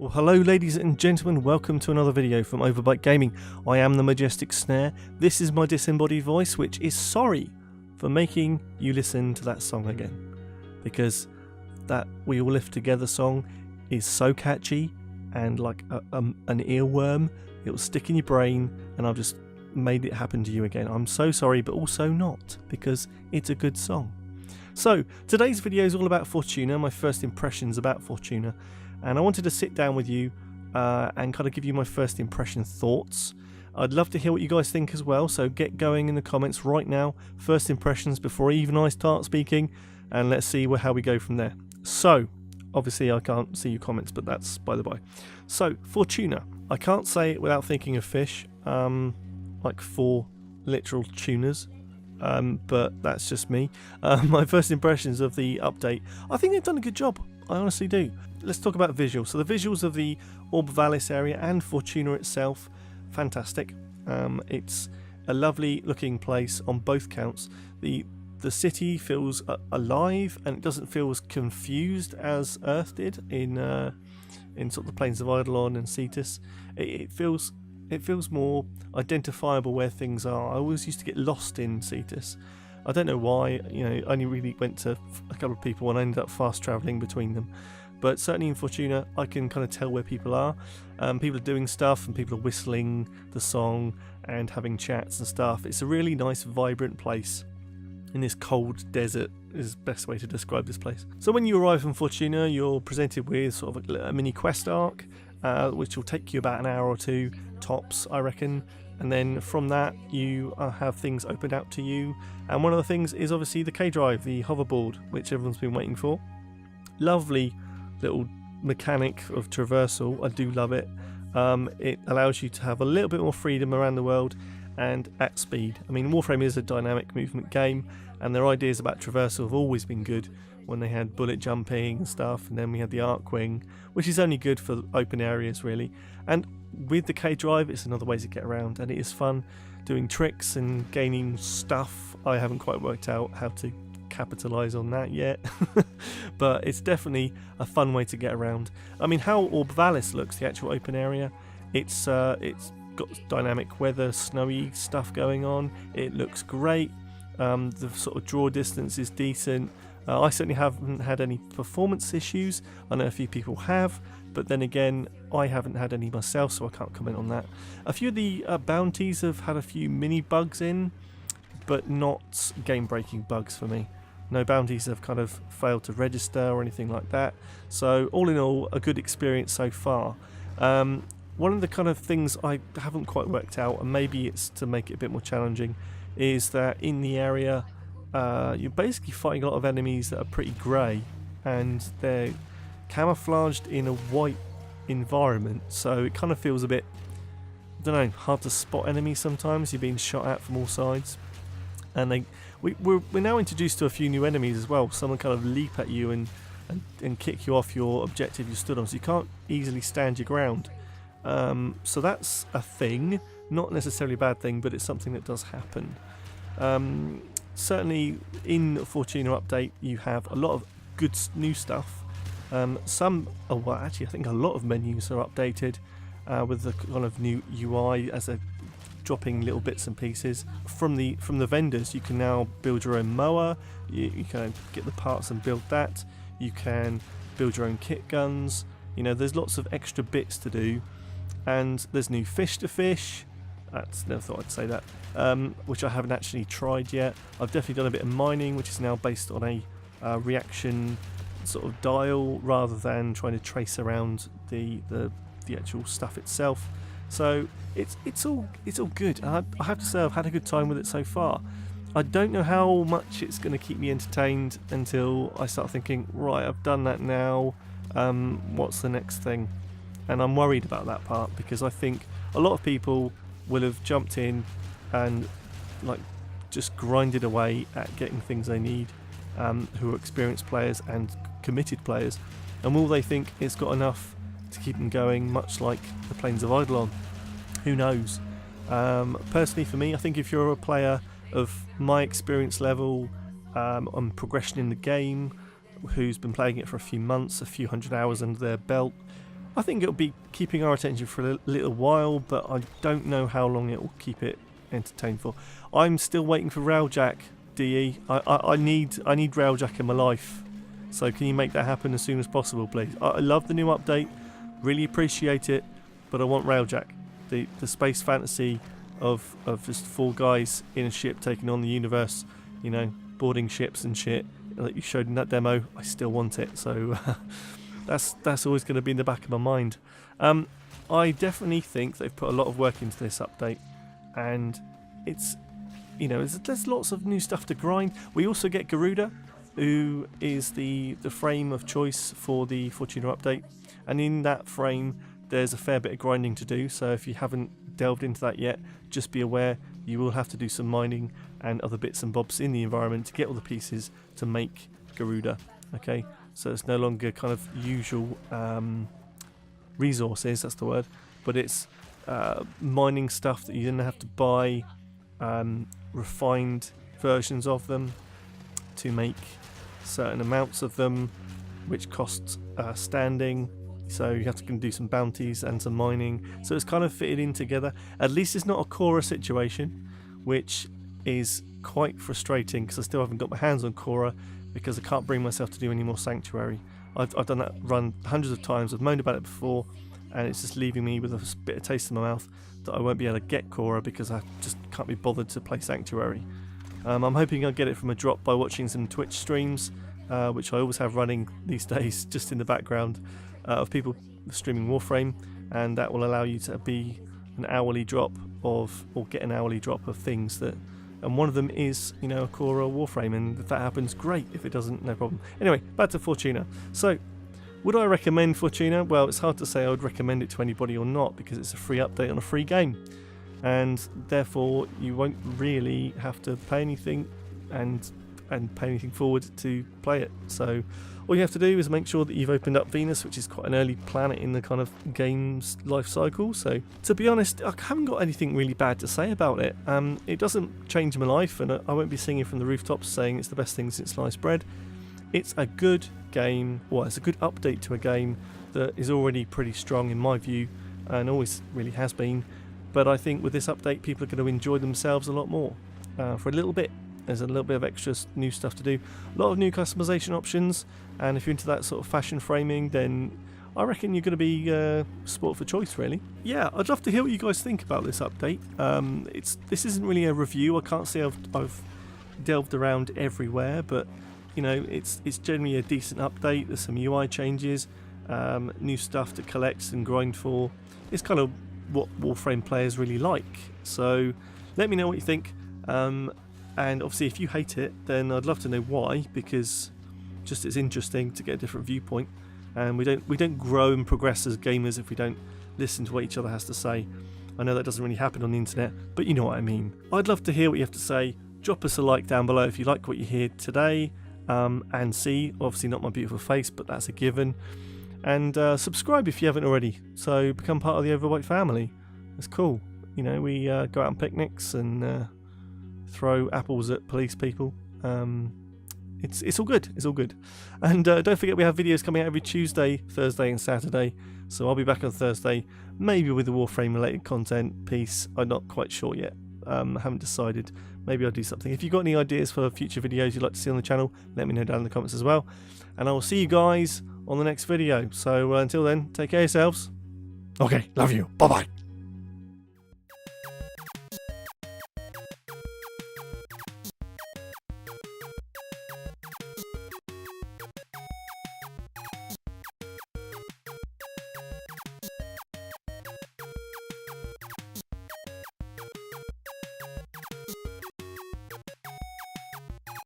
Well, hello ladies and gentlemen, welcome to another video from Overbite Gaming. I am the majestic Snare. This is my disembodied voice, which is sorry for making you listen to that song again. Because that We All Live Together song is so catchy and like an earworm. It will stick in your brain, and I've just made it happen to you again. I'm so sorry, but also not, because it's a good song. So, today's video is all about Fortuna, my first impressions about Fortuna. And I wanted to sit down with you and kind of give you my first impression thoughts. I'd love to hear what you guys think as well, so get going in the comments right now. First impressions before even I start speaking, and let's see how we go from there. So, obviously I can't see your comments, but that's by the by. So, Fortuna. I can't say it without thinking of fish, like 4 literal tunas. But that's just me. My first impressions of the update, I think they've done a good job. I honestly do. Let's talk about visuals. So the visuals of the Orb Vallis area and Fortuna itself, fantastic. It's a lovely looking place on both counts. The city feels alive, and it doesn't feel as confused as Earth did in sort of the plains of Eidolon and Cetus. It feels more identifiable where things are. I always used to get lost in Cetus. I don't know why, you know, I only really went to a couple of people and I ended up fast travelling between them. But certainly in Fortuna, I can kind of tell where people are. People are doing stuff and people are whistling the song and having chats and stuff. It's a really nice, vibrant place in this cold desert is the best way to describe this place. So when you arrive in Fortuna, you're presented with sort of a mini quest arc, which will take you about an hour or 2 tops, I reckon. And then from that you have things opened out to you, and one of the things is obviously the K-Drive, the hoverboard, which everyone's been waiting for. Lovely little mechanic of traversal, I do love it. It allows you to have a little bit more freedom around the world and at speed. I mean, Warframe is a dynamic movement game, and their ideas about traversal have always been good, when they had bullet jumping and stuff, and then we had the arc wing, which is only good for open areas really. And with the K-Drive, it's another way to get around, and it is fun doing tricks and gaining stuff. I haven't quite worked out how to capitalise on that yet, but it's definitely a fun way to get around. I mean, how Orb Vallis looks, the actual open area, it's got dynamic weather, snowy stuff going on. It looks great. The sort of draw distance is decent. I certainly haven't had any performance issues. I know a few people have, but then again, I haven't had any myself, so I can't comment on that. A few of the bounties have had a few mini bugs in, but not game-breaking bugs for me. No bounties have kind of failed to register or anything like that. So all in all, a good experience so far. One of the kind of things I haven't quite worked out, and maybe it's to make it a bit more challenging, is that in the area you're basically fighting a lot of enemies that are pretty grey, and they're camouflaged in a white environment, so it kind of feels a bit, I don't know, hard to spot enemies sometimes. You're being shot at from all sides, and we're now introduced to a few new enemies as well. Someone kind of leap at you and kick you off your objective you stood on, so you can't easily stand your ground. So that's a thing, not necessarily a bad thing, but it's something that does happen. Certainly in Fortuna update you have a lot of good new stuff. Well, actually I think a lot of menus are updated with the kind of new UI as they're dropping little bits and pieces from the vendors. You can now build your own mower. You can get the parts and build that. You can build your own kit guns. You know, there's lots of extra bits to do, and there's new fish to fish. Never thought I'd say that, which I haven't actually tried yet. I've definitely done a bit of mining, which is now based on a reaction sort of dial rather than trying to trace around the actual stuff itself. So it's all good. I have to say I've had a good time with it so far. I don't know how much it's going to keep me entertained until I start thinking, right, I've done that now. What's the next thing? And I'm worried about that part, because I think a lot of people will have jumped in and like just grinded away at getting things they need, who are experienced players and committed players, and will they think it's got enough to keep them going, much like the plains of Eidolon? Who knows? Personally for me, I think if you're a player of my experience level and progression in the game, who's been playing it for a few months, a few hundred hours under their belt, I think it'll be keeping our attention for a little while, but I don't know how long it will keep it entertained for. I'm still waiting for Railjack, DE. I need Railjack in my life. So can you make that happen as soon as possible, please? I love the new update, really appreciate it, but I want Railjack. The space fantasy of just 4 guys in a ship taking on the universe, you know, boarding ships and shit that you showed in that demo. I still want it, so that's always going to be in the back of my mind. I definitely think they've put a lot of work into this update, and it's, you know, there's lots of new stuff to grind. We also get Garuda, who is the frame of choice for the Fortuna update, and in that frame there's a fair bit of grinding to do, so if you haven't delved into that yet, just be aware you will have to do some mining and other bits and bobs in the environment to get all the pieces to make Garuda. Okay, so it's no longer kind of usual resources, that's the word, but it's mining stuff that you didn't have to buy refined versions of them to make certain amounts of them, which costs standing. So you have to do some bounties and some mining. So it's kind of fitted in together. At least it's not a Cora situation, which is quite frustrating because I still haven't got my hands on Cora because I can't bring myself to do any more Sanctuary. I've done that run hundreds of times. I've moaned about it before, and it's just leaving me with a bit of taste in my mouth that I won't be able to get Cora because I just can't be bothered to play Sanctuary. I'm hoping I'll get it from a drop by watching some Twitch streams, which I always have running these days just in the background, of people streaming Warframe, and that will allow you to be an hourly drop of, or get an hourly drop of things that, and one of them is, you know, a Cora Warframe, and if that happens, great. If it doesn't, no problem. Anyway, back to Fortuna. So, would I recommend Fortuna? Well, it's hard to say I would recommend it to anybody or not, because it's a free update on a free game, and therefore you won't really have to pay anything and pay anything forward to play it. So all you have to do is make sure that you've opened up Venus, which is quite an early planet in the kind of game's life cycle. So to be honest, I haven't got anything really bad to say about it. It doesn't change my life, and I won't be singing from the rooftops saying it's the best thing since sliced bread. It's a good game, well, it's a good update to a game that is already pretty strong in my view, and always really has been. But I think with this update, people are going to enjoy themselves a lot more for a little bit. There's a little bit of extra new stuff to do, a lot of new customization options, and if you're into that sort of fashion framing, then I reckon you're going to be sport for choice, really. Yeah, I'd love to hear what you guys think about this update. This isn't really a review. I can't say I've delved around everywhere, but you know, it's generally a decent update. There's some UI changes, new stuff to collect and grind for. It's kind of what Warframe players really like. So let me know what you think. And obviously if you hate it, then I'd love to know why, because just it's interesting to get a different viewpoint, and we don't grow and progress as gamers if we don't listen to what each other has to say. I know that doesn't really happen on the internet, but you know what I mean. I'd love to hear what you have to say. Drop us a like down below if you like what you hear today, and see, obviously not my beautiful face, but that's a given, and subscribe if you haven't already, so become part of the Overweight family. It's cool, you know, we go out on picnics and throw apples at police people. It's all good. It's all good. And don't forget, we have videos coming out every Tuesday, Thursday and Saturday. So I'll be back on Thursday, maybe with the Warframe related content piece. I'm not quite sure yet. I haven't decided. Maybe I'll do something. If you've got any ideas for future videos you'd like to see on the channel, let me know down in the comments as well. And I will see you guys on the next video. So until then, take care of yourselves. Okay, love you. Bye-bye.